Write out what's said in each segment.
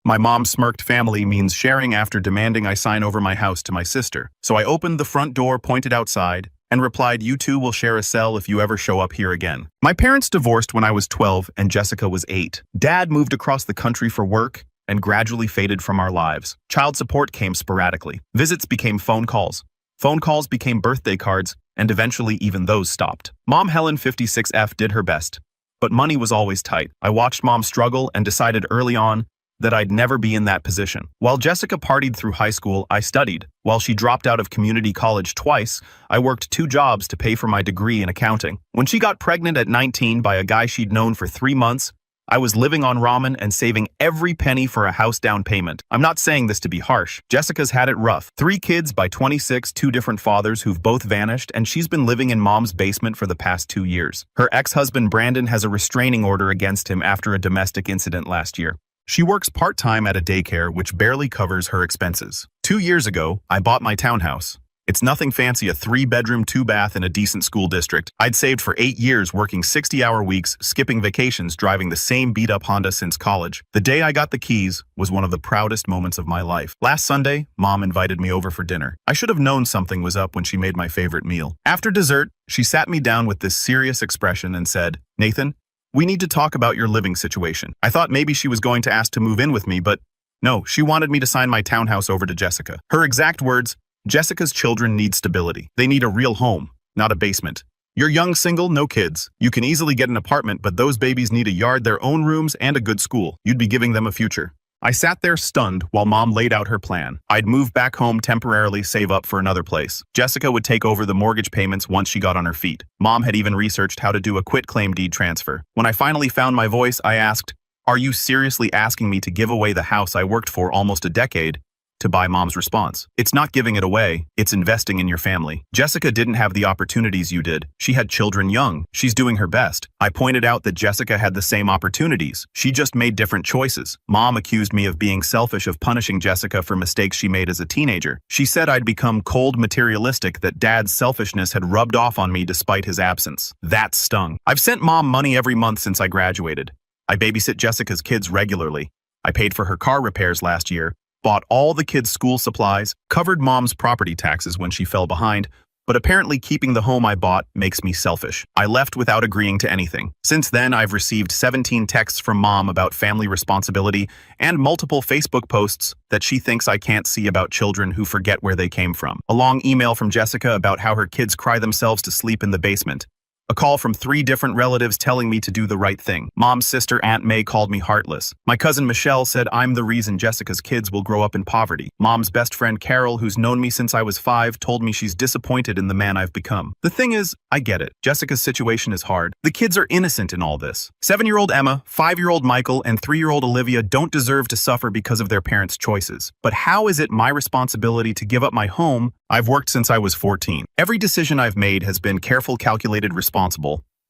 My mom smirked. Family means sharing after demanding I sign over my house to my sister. So I opened the front door, pointed outside, and replied, "You two will share a cell if you ever show up here again." My parents divorced when I was 12 and Jessica was 8. Dad moved across the country for work and gradually faded from our lives. Child support came sporadically. Visits became phone calls. Phone calls became birthday cards, and eventually even those stopped. Mom Helen 56F did her best, but money was always tight. I watched Mom struggle and decided early on that I'd never be in that position. While Jessica partied through high school, I studied. While she dropped out of community college twice, I worked 2 jobs to pay for my degree in accounting. When she got pregnant at 19 by a guy she'd known for 3 months, I was living on ramen and saving every penny for a house down payment. I'm not saying this to be harsh. Jessica's had it rough. 3 kids by 26, 2 different fathers who've both vanished, and she's been living in Mom's basement for the past 2 years. Her ex-husband Brandon has a restraining order against him after a domestic incident last year. She works part-time at a daycare which barely covers her expenses. 2 years ago, I bought my townhouse. It's nothing fancy, a 3-bedroom, 2-bath in a decent school district. I'd saved for 8 years working 60-hour weeks, skipping vacations, driving the same beat-up Honda since college. The day I got the keys was one of the proudest moments of my life. Last Sunday, Mom invited me over for dinner. I should have known something was up when she made my favorite meal. After dessert, she sat me down with this serious expression and said, "Nathan, we need to talk about your living situation." I thought maybe she was going to ask to move in with me, but no, she wanted me to sign my townhouse over to Jessica. Her exact words, "Jessica's children need stability. They need a real home, not a basement. You're young, single, no kids. You can easily get an apartment, but those babies need a yard, their own rooms, and a good school. You'd be giving them a future." I sat there stunned while Mom laid out her plan. I'd move back home temporarily, save up for another place. Jessica would take over the mortgage payments once she got on her feet. Mom had even researched how to do a quitclaim deed transfer. When I finally found my voice, I asked, "Are you seriously asking me to give away the house I worked for almost a decade to buy?" Mom's response, "It's not giving it away, it's investing in your family. Jessica didn't have the opportunities you did. She had children young. She's doing her best." I pointed out that Jessica had the same opportunities. She just made different choices. Mom accused me of being selfish, of punishing Jessica for mistakes she made as a teenager. She said I'd become cold, materialistic, that Dad's selfishness had rubbed off on me despite his absence. That stung. I've sent Mom money every month since I graduated. I babysit Jessica's kids regularly. I paid for her car repairs last year, bought all the kids' school supplies, covered Mom's property taxes when she fell behind, but apparently keeping the home I bought makes me selfish. I left without agreeing to anything. Since then, I've received 17 texts from Mom about family responsibility and multiple Facebook posts that she thinks I can't see about children who forget where they came from. A long email from Jessica about how her kids cry themselves to sleep in the basement. A call from 3 different relatives telling me to do the right thing. Mom's sister, Aunt May, called me heartless. My cousin Michelle said I'm the reason Jessica's kids will grow up in poverty. Mom's best friend Carol, who's known me since I was 5, told me she's disappointed in the man I've become. The thing is, I get it. Jessica's situation is hard. The kids are innocent in all this. 7-year-old Emma, 5-year-old Michael, and 3-year-old Olivia don't deserve to suffer because of their parents' choices. But how is it my responsibility to give up my home I've worked since I was 14? Every decision I've made has been careful, calculated, responsible.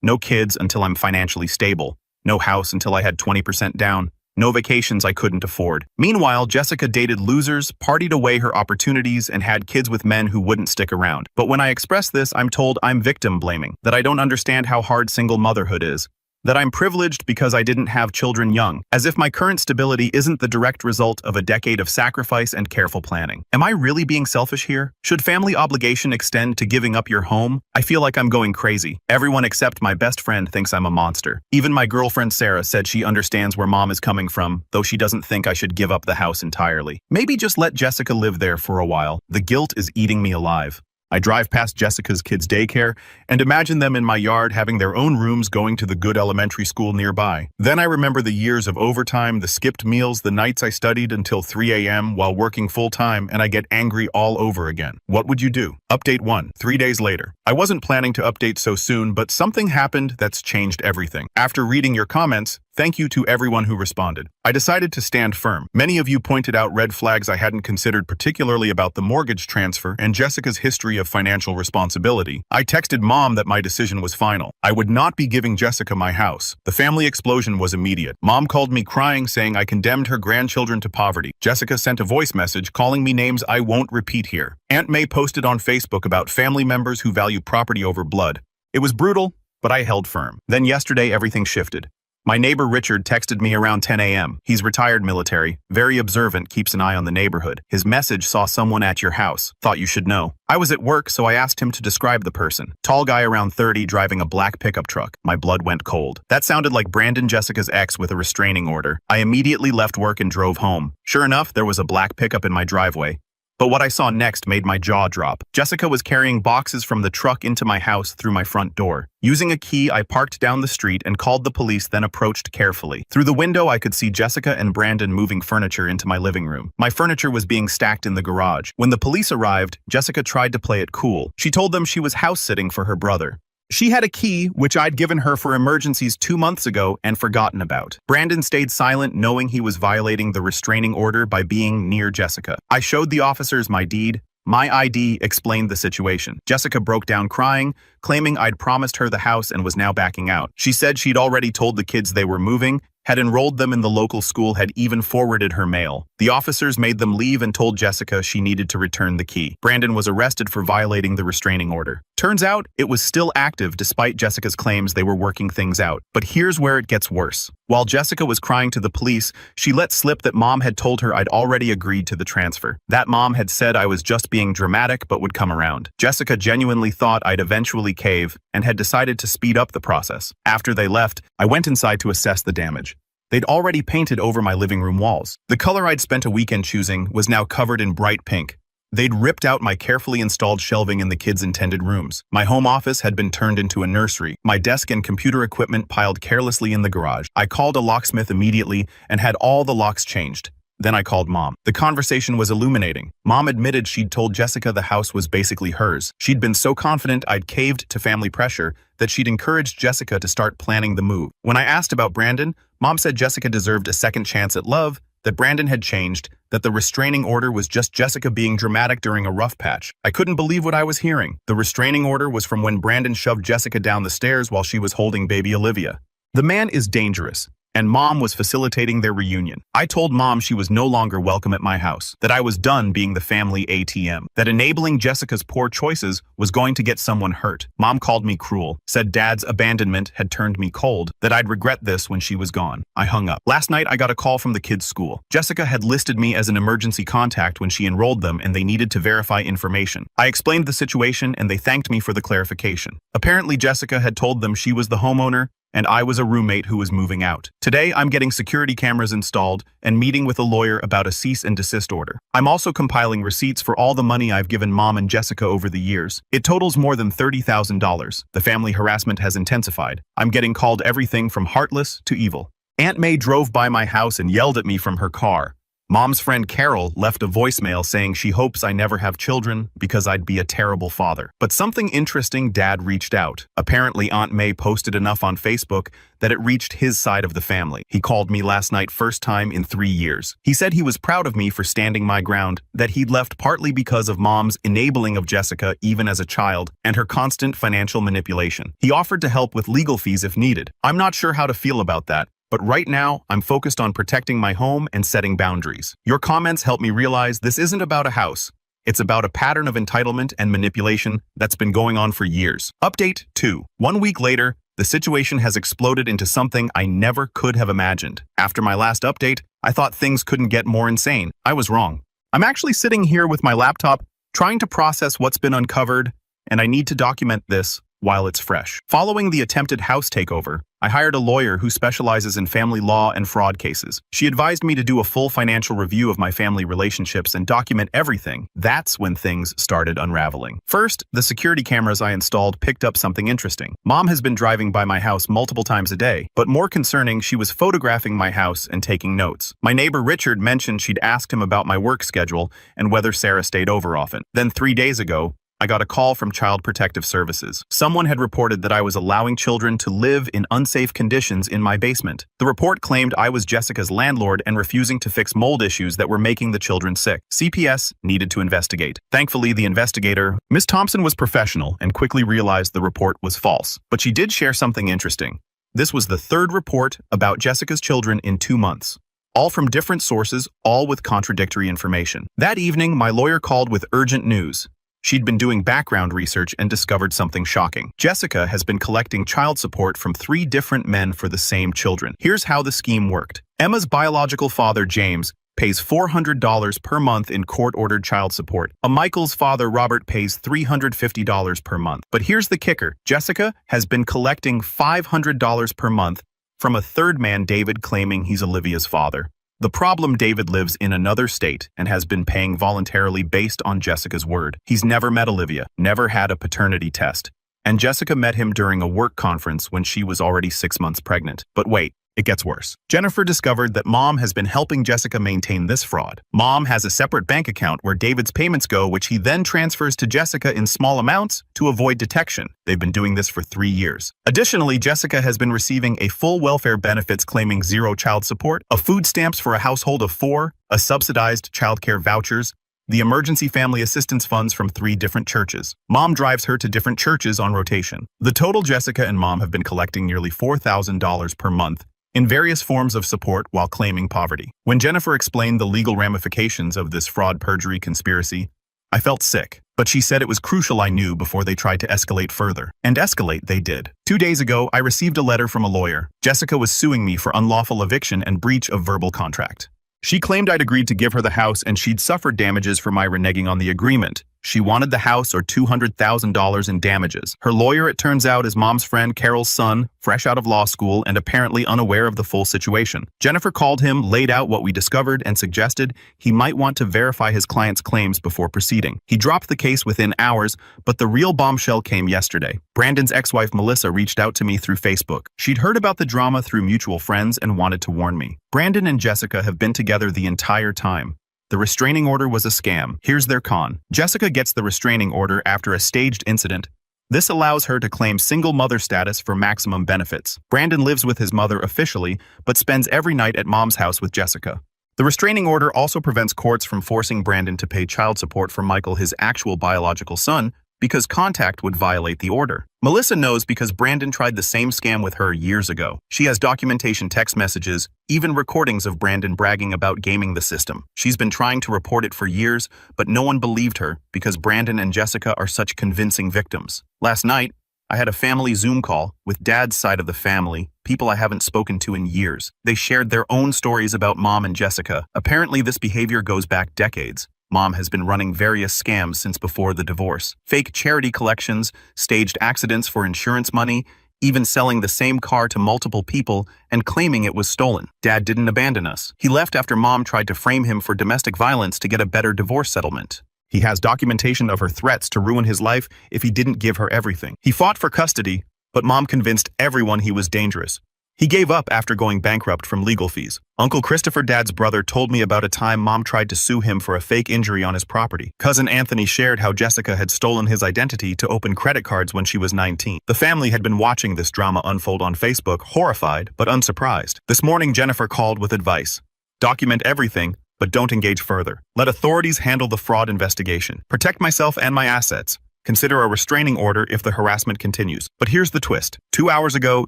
No kids until I'm financially stable. No house until I had 20% down. No vacations I couldn't afford. Meanwhile, Jessica dated losers, partied away her opportunities, and had kids with men who wouldn't stick around. But when I express this, I'm told I'm victim blaming, that I don't understand how hard single motherhood is, that I'm privileged because I didn't have children young, as if my current stability isn't the direct result of a decade of sacrifice and careful planning. Am I really being selfish here? Should family obligation extend to giving up your home? I feel like I'm going crazy. Everyone except my best friend thinks I'm a monster. Even my girlfriend Sarah said she understands where Mom is coming from, though she doesn't think I should give up the house entirely. Maybe just let Jessica live there for a while. The guilt is eating me alive. I drive past Jessica's kids' daycare and imagine them in my yard having their own rooms, going to the good elementary school nearby. Then I remember the years of overtime, the skipped meals, the nights I studied until 3 a.m. while working full-time, and I get angry all over again. What would you do? Update 1. 3 days later. I wasn't planning to update so soon, but something happened that's changed everything. After reading your comments, thank you to everyone who responded. I decided to stand firm. Many of you pointed out red flags I hadn't considered, particularly about the mortgage transfer and Jessica's history of financial responsibility. I texted Mom that my decision was final. I would not be giving Jessica my house. The family explosion was immediate. Mom called me crying, saying I condemned her grandchildren to poverty. Jessica sent a voice message calling me names I won't repeat here. Aunt May posted on Facebook about family members who value property over blood. It was brutal, but I held firm. Then yesterday, everything shifted. My neighbor Richard texted me around 10 a.m. He's retired military, very observant, keeps an eye on the neighborhood. His message saw someone at your house. Thought you should know. I was at work, so I asked him to describe the person. Tall guy around 30 driving a black pickup truck. My blood went cold. That sounded like Brandon Jessica's ex with a restraining order. I immediately left work and drove home. Sure enough, there was a black pickup in my driveway. But what I saw next made my jaw drop. Jessica was carrying boxes from the truck into my house through my front door. Using a key, I parked down the street and called the police, then approached carefully. Through the window, I could see Jessica and Brandon moving furniture into my living room. My furniture was being stacked in the garage. When the police arrived, Jessica tried to play it cool. She told them she was house-sitting for her brother. She had a key, which I'd given her for emergencies 2 months ago and forgotten about. Brandon stayed silent, knowing he was violating the restraining order by being near Jessica. I showed the officers my deed. My ID explained the situation. Jessica broke down crying, claiming I'd promised her the house and was now backing out. She said she'd already told the kids they were moving, had enrolled them in the local school, had even forwarded her mail. The officers made them leave and told Jessica she needed to return the key. Brandon was arrested for violating the restraining order. Turns out, it was still active despite Jessica's claims they were working things out. But here's where it gets worse. While Jessica was crying to the police, she let slip that mom had told her I'd already agreed to the transfer. That mom had said I was just being dramatic but would come around. Jessica genuinely thought I'd eventually cave and had decided to speed up the process. After they left, I went inside to assess the damage. They'd already painted over my living room walls. The color I'd spent a weekend choosing was now covered in bright pink. They'd ripped out my carefully installed shelving in the kids' intended rooms. My home office had been turned into a nursery. My desk and computer equipment piled carelessly in the garage. I called a locksmith immediately and had all the locks changed. Then I called Mom. The conversation was illuminating. Mom admitted she'd told Jessica the house was basically hers. She'd been so confident I'd caved to family pressure that she'd encouraged Jessica to start planning the move. When I asked about Brandon, Mom said Jessica deserved a second chance at love, that Brandon had changed, that the restraining order was just Jessica being dramatic during a rough patch. I couldn't believe what I was hearing. The restraining order was from when Brandon shoved Jessica down the stairs while she was holding baby Olivia. The man is dangerous, and Mom was facilitating their reunion. I told Mom she was no longer welcome at my house, that I was done being the family ATM, that enabling Jessica's poor choices was going to get someone hurt. Mom called me cruel, said Dad's abandonment had turned me cold, that I'd regret this when she was gone. I hung up. Last night, I got a call from the kids' school. Jessica had listed me as an emergency contact when she enrolled them, and they needed to verify information. I explained the situation, and they thanked me for the clarification. Apparently, Jessica had told them she was the homeowner, and I was a roommate who was moving out. Today, I'm getting security cameras installed and meeting with a lawyer about a cease and desist order. I'm also compiling receipts for all the money I've given Mom and Jessica over the years. It totals more than $30,000. The family harassment has intensified. I'm getting called everything from heartless to evil. Aunt May drove by my house and yelled at me from her car. Mom's friend Carol left a voicemail saying she hopes I never have children because I'd be a terrible father. But something interesting, Dad reached out. Apparently, Aunt May posted enough on Facebook that it reached his side of the family. He called me last night, first time in 3 years. He said he was proud of me for standing my ground, that he'd left partly because of Mom's enabling of Jessica even as a child and her constant financial manipulation. He offered to help with legal fees if needed. I'm not sure how to feel about that. But right now, I'm focused on protecting my home and setting boundaries. Your comments help me realize this isn't about a house. It's about a pattern of entitlement and manipulation that's been going on for years. Update 2. 1 week later, the situation has exploded into something I never could have imagined. After my last update, I thought things couldn't get more insane. I was wrong. I'm actually sitting here with my laptop, trying to process what's been uncovered, and I need to document this while it's fresh. Following the attempted house takeover, I hired a lawyer who specializes in family law and fraud cases. She advised me to do a full financial review of my family relationships and document everything. That's when things started unraveling. First, the security cameras I installed picked up something interesting. Mom has been driving by my house multiple times a day, but more concerning, she was photographing my house and taking notes. My neighbor Richard mentioned she'd asked him about my work schedule and whether Sarah stayed over often. Then 3 days ago, I got a call from Child Protective Services. Someone had reported that I was allowing children to live in unsafe conditions in my basement. The report claimed I was Jessica's landlord and refusing to fix mold issues that were making the children sick. CPS needed to investigate. Thankfully, the investigator, Ms. Thompson, was professional and quickly realized the report was false. But she did share something interesting. This was the third report about Jessica's children in 2 months. All from different sources, all with contradictory information. That evening, my lawyer called with urgent news. She'd been doing background research and discovered something shocking. Jessica has been collecting child support from 3 different men for the same children. Here's how the scheme worked. Emma's biological father, James, pays $400 per month in court-ordered child support. Michael's father, Robert, pays $350 per month. But here's the kicker. Jessica has been collecting $500 per month from a third man, David, claiming he's Olivia's father. The problem: David lives in another state and has been paying voluntarily based on Jessica's word. He's never met Olivia, never had a paternity test, and Jessica met him during a work conference when she was already 6 months pregnant. But wait, it gets worse. Jennifer discovered that Mom has been helping Jessica maintain this fraud. Mom has a separate bank account where David's payments go, which he then transfers to Jessica in small amounts to avoid detection. They've been doing this for 3 years. Additionally, Jessica has been receiving a full welfare benefits claiming 0 child support, a food stamps for a household of 4, a subsidized childcare vouchers, the emergency family assistance funds from 3 different churches. Mom drives her to different churches on rotation. The total: Jessica and Mom have been collecting nearly $4,000 per month in various forms of support while claiming poverty. When Jennifer explained the legal ramifications of this fraud perjury conspiracy, I felt sick. But she said it was crucial I knew before they tried to escalate further. And escalate they did. 2 days ago, I received a letter from a lawyer. Jessica was suing me for unlawful eviction and breach of verbal contract. She claimed I'd agreed to give her the house and she'd suffered damages for my reneging on the agreement. She wanted the house or $200,000 in damages. Her lawyer, it turns out, is Mom's friend Carol's son, fresh out of law school and apparently unaware of the full situation. Jennifer called him, laid out what we discovered, and suggested he might want to verify his client's claims before proceeding. He dropped the case within hours, but the real bombshell came yesterday. Brandon's ex-wife Melissa reached out to me through Facebook. She'd heard about the drama through mutual friends and wanted to warn me. Brandon and Jessica have been together the entire time. The restraining order was a scam. Here's their con. Jessica gets the restraining order after a staged incident. This allows her to claim single mother status for maximum benefits. Brandon lives with his mother officially, but spends every night at Mom's house with Jessica. The restraining order also prevents courts from forcing Brandon to pay child support for Michael, his actual biological son, because contact would violate the order. Melissa knows because Brandon tried the same scam with her years ago. She has documentation, text messages, even recordings of Brandon bragging about gaming the system. She's been trying to report it for years, but no one believed her because Brandon and Jessica are such convincing victims. Last night, I had a family Zoom call with Dad's side of the family, people I haven't spoken to in years. They shared their own stories about Mom and Jessica. Apparently, this behavior goes back decades. Mom has been running various scams since before the divorce. Fake charity collections, staged accidents for insurance money, even selling the same car to multiple people and claiming it was stolen. Dad didn't abandon us. He left after Mom tried to frame him for domestic violence to get a better divorce settlement. He has documentation of her threats to ruin his life if he didn't give her everything. He fought for custody, but Mom convinced everyone he was dangerous. He gave up after going bankrupt from legal fees. Uncle Christopher, Dad's brother, told me about a time Mom tried to sue him for a fake injury on his property. Cousin Anthony shared how Jessica had stolen his identity to open credit cards when she was 19. The family had been watching this drama unfold on Facebook, horrified but unsurprised. This morning, Jennifer called with advice. Document everything, but don't engage further. Let authorities handle the fraud investigation. Protect myself and my assets. Consider a restraining order if the harassment continues. But here's the twist. 2 hours ago,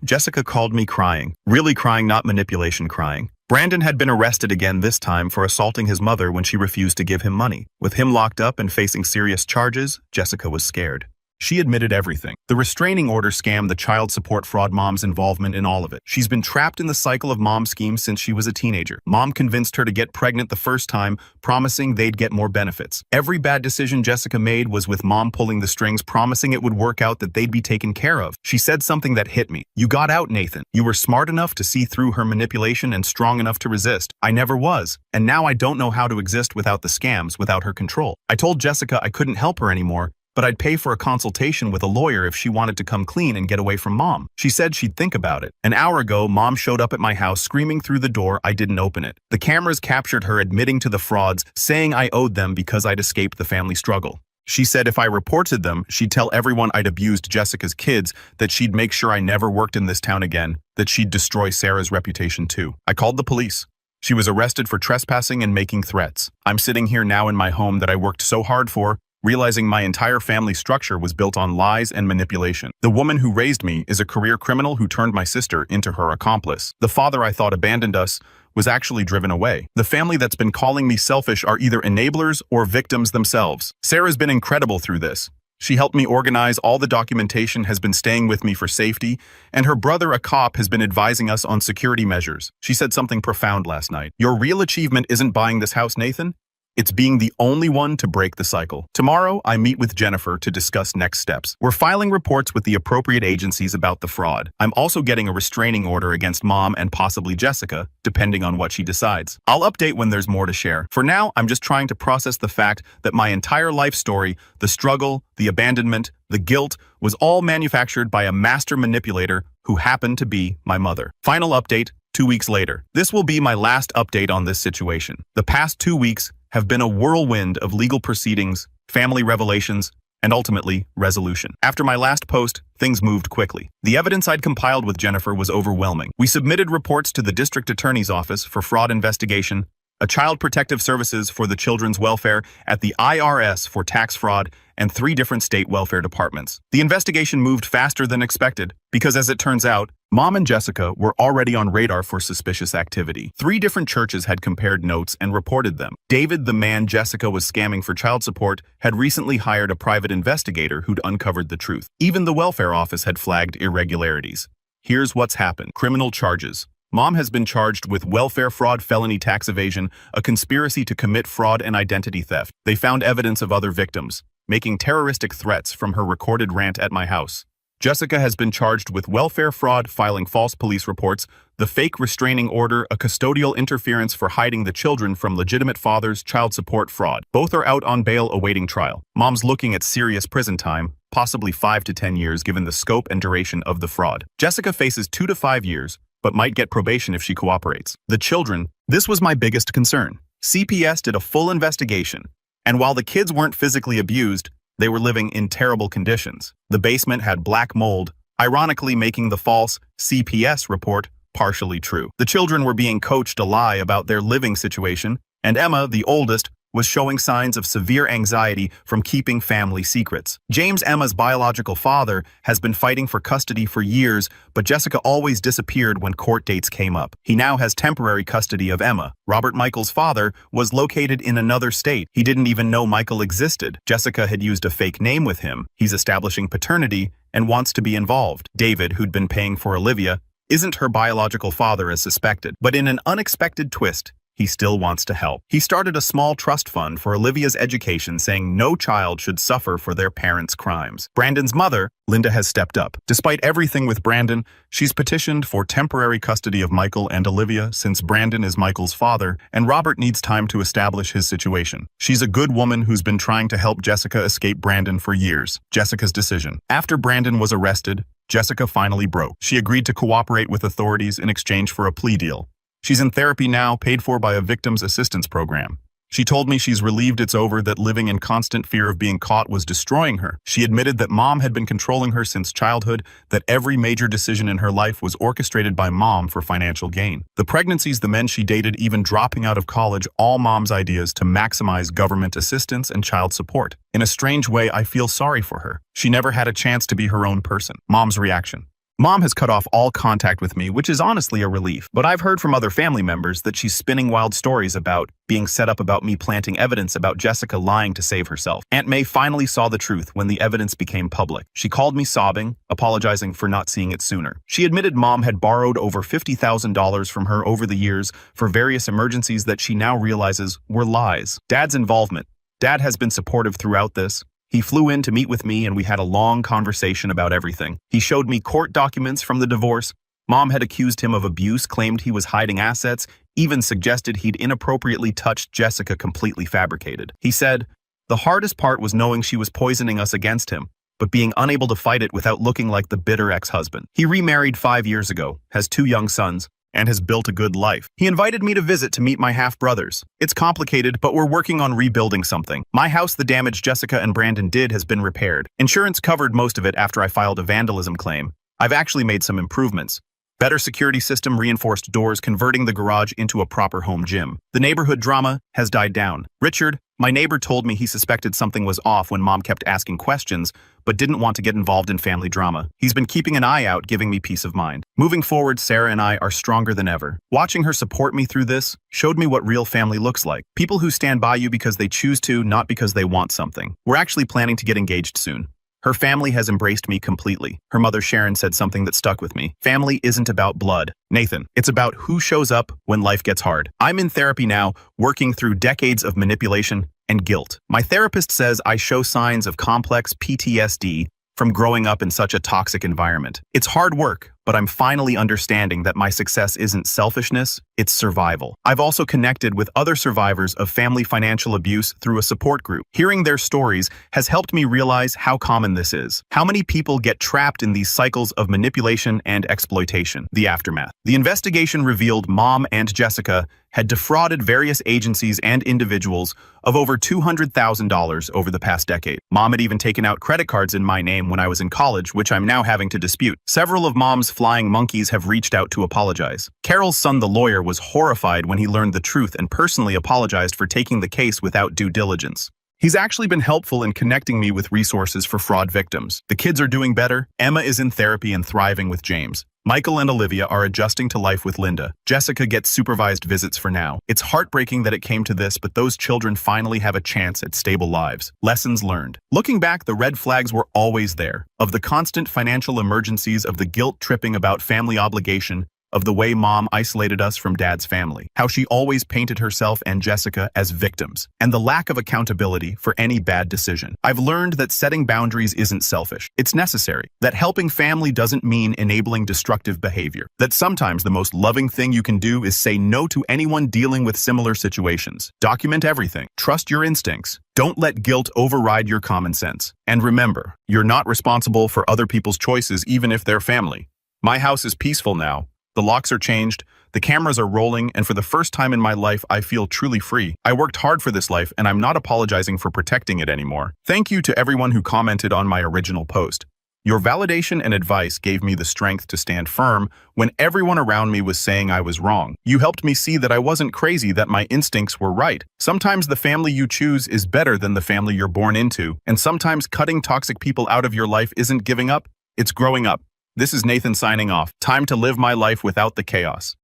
Jessica called me crying. Really crying, not manipulation crying. Brandon had been arrested again, this time for assaulting his mother when she refused to give him money. With him locked up and facing serious charges, Jessica was scared. She admitted everything. The restraining order scam, the child support fraud, Mom's involvement in all of it. She's been trapped in the cycle of Mom's schemes since she was a teenager. Mom convinced her to get pregnant the first time, promising they'd get more benefits. Every bad decision Jessica made was with Mom pulling the strings, promising it would work out, that they'd be taken care of. She said something that hit me. You got out, Nathan. You were smart enough to see through her manipulation and strong enough to resist. I never was. And now I don't know how to exist without the scams, without her control. I told Jessica I couldn't help her anymore, but I'd pay for a consultation with a lawyer if she wanted to come clean and get away from Mom. She said she'd think about it. An hour ago, Mom showed up at my house screaming through the door. I didn't open it. The cameras captured her admitting to the frauds, saying I owed them because I'd escaped the family struggle. She said if I reported them, she'd tell everyone I'd abused Jessica's kids, that she'd make sure I never worked in this town again, that she'd destroy Sarah's reputation too. I called the police. She was arrested for trespassing and making threats. I'm sitting here now in my home that I worked so hard for, realizing my entire family structure was built on lies and manipulation. The woman who raised me is a career criminal who turned my sister into her accomplice. The father I thought abandoned us was actually driven away. The family that's been calling me selfish are either enablers or victims themselves. Sarah's been incredible through this. She helped me organize all the documentation, has been staying with me for safety, and her brother, a cop, has been advising us on security measures. She said something profound last night. Your real achievement isn't buying this house, Nathan. It's being the only one to break the cycle. Tomorrow, I meet with Jennifer to discuss next steps. We're filing reports with the appropriate agencies about the fraud. I'm also getting a restraining order against Mom and possibly Jessica, depending on what she decides. I'll update when there's more to share. For now, I'm just trying to process the fact that my entire life story, the struggle, the abandonment, the guilt, was all manufactured by a master manipulator who happened to be my mother. Final update, 2 weeks later. This will be my last update on this situation. The past 2 weeks have been a whirlwind of legal proceedings, family revelations, and ultimately, resolution. After my last post, things moved quickly. The evidence I'd compiled with Jennifer was overwhelming. We submitted reports to the District Attorney's Office for fraud investigation, a Child Protective Services for the Children's Welfare, at the IRS for tax fraud, and 3 different state welfare departments. The investigation moved faster than expected because, as it turns out, Mom and Jessica were already on radar for suspicious activity. 3 different churches had compared notes and reported them. David, the man Jessica was scamming for child support, had recently hired a private investigator who'd uncovered the truth. Even the welfare office had flagged irregularities. Here's what's happened. Criminal charges. Mom has been charged with welfare fraud, felony tax evasion, a conspiracy to commit fraud, and identity theft. They found evidence of other victims, making terroristic threats from her recorded rant at my house. Jessica has been charged with welfare fraud, filing false police reports, the fake restraining order, a custodial interference for hiding the children from legitimate fathers, child support fraud. Both are out on bail awaiting trial. Mom's looking at serious prison time, possibly 5 to 10 years given the scope and duration of the fraud. Jessica faces 2 to 5 years, but might get probation if she cooperates. The children, this was my biggest concern. CPS did a full investigation, and while the kids weren't physically abused, they were living in terrible conditions. The basement had black mold, ironically making the false CPS report partially true. The children were being coached a lie about their living situation, and Emma, the oldest, was showing signs of severe anxiety from keeping family secrets. James, Emma's biological father, has been fighting for custody for years, but Jessica always disappeared when court dates came up. He now has temporary custody of Emma. Robert, Michael's father, was located in another state. He didn't even know Michael existed. Jessica had used a fake name with him. He's establishing paternity and wants to be involved. David, who'd been paying for Olivia, isn't her biological father as suspected, but in an unexpected twist, he still wants to help. He started a small trust fund for Olivia's education, saying no child should suffer for their parents' crimes. Brandon's mother, Linda, has stepped up. Despite everything with Brandon, she's petitioned for temporary custody of Michael and Olivia since Brandon is Michael's father and Robert needs time to establish his situation. She's a good woman who's been trying to help Jessica escape Brandon for years. Jessica's decision. After Brandon was arrested, Jessica finally broke. She agreed to cooperate with authorities in exchange for a plea deal. She's in therapy now, paid for by a victim's assistance program. She told me she's relieved it's over, that living in constant fear of being caught was destroying her. She admitted that Mom had been controlling her since childhood, that every major decision in her life was orchestrated by Mom for financial gain. The pregnancies, the men she dated, even dropping out of college, all Mom's ideas to maximize government assistance and child support. In a strange way, I feel sorry for her. She never had a chance to be her own person. Mom's reaction. Mom has cut off all contact with me, which is honestly a relief. But I've heard from other family members that she's spinning wild stories about being set up, about me planting evidence, about Jessica lying to save herself. Aunt May finally saw the truth when the evidence became public. She called me sobbing, apologizing for not seeing it sooner. She admitted Mom had borrowed over $50,000 from her over the years for various emergencies that she now realizes were lies. Dad's involvement. Dad has been supportive throughout this. He flew in to meet with me and we had a long conversation about everything. He showed me court documents from the divorce. Mom had accused him of abuse, claimed he was hiding assets, even suggested he'd inappropriately touched Jessica, completely fabricated. He said, the hardest part was knowing she was poisoning us against him, but being unable to fight it without looking like the bitter ex-husband. He remarried 5 years ago, has 2 young sons, and has built a good life. He invited me to visit to meet my half-brothers. It's complicated, but we're working on rebuilding something. My house, the damage Jessica and Brandon did, has been repaired. Insurance covered most of it after I filed a vandalism claim. I've actually made some improvements. Better security system, reinforced doors, converting the garage into a proper home gym. The neighborhood drama has died down. Richard, My neighbor told me he suspected something was off when mom kept asking questions, but didn't want to get involved in family drama. He's been keeping an eye out, giving me peace of mind. Moving forward, Sarah and I are stronger than ever. Watching her support me through this showed me what real family looks like. People who stand by you because they choose to, not because they want something. We're actually planning to get engaged soon. Her family has embraced me completely. Her mother Sharon said something that stuck with me. Family isn't about blood, Nathan. It's about who shows up when life gets hard. I'm in therapy now, working through decades of manipulation and guilt. My therapist says I show signs of complex PTSD from growing up in such a toxic environment. It's hard work, but I'm finally understanding that my success isn't selfishness, it's survival. I've also connected with other survivors of family financial abuse through a support group. Hearing their stories has helped me realize how common this is. How many people get trapped in these cycles of manipulation and exploitation. The aftermath. The investigation revealed Mom and Jessica had defrauded various agencies and individuals of over $200,000 over the past decade. Mom had even taken out credit cards in my name when I was in college, which I'm now having to dispute. Several of Mom's flying monkeys have reached out to apologize. Carol's son, the lawyer, was horrified when he learned the truth and personally apologized for taking the case without due diligence. He's actually been helpful in connecting me with resources for fraud victims. The kids are doing better. Emma is in therapy and thriving with James. Michael and Olivia are adjusting to life with Linda. Jessica gets supervised visits for now. It's heartbreaking that it came to this, but those children finally have a chance at stable lives. Lessons learned. Looking back, the red flags were always there. Of the constant financial emergencies, of the guilt tripping about family obligation, of the way Mom isolated us from Dad's family, how she always painted herself and Jessica as victims, and the lack of accountability for any bad decision. I've learned that setting boundaries isn't selfish. It's necessary. That helping family doesn't mean enabling destructive behavior. That sometimes the most loving thing you can do is say no to anyone dealing with similar situations. Document everything. Trust your instincts. Don't let guilt override your common sense. And remember, you're not responsible for other people's choices, even if they're family. My house is peaceful now. The locks are changed, the cameras are rolling, and for the first time in my life, I feel truly free. I worked hard for this life, and I'm not apologizing for protecting it anymore. Thank you to everyone who commented on my original post. Your validation and advice gave me the strength to stand firm when everyone around me was saying I was wrong. You helped me see that I wasn't crazy, that my instincts were right. Sometimes the family you choose is better than the family you're born into, and sometimes cutting toxic people out of your life isn't giving up, it's growing up. This is Nathan signing off. Time to live my life without the chaos.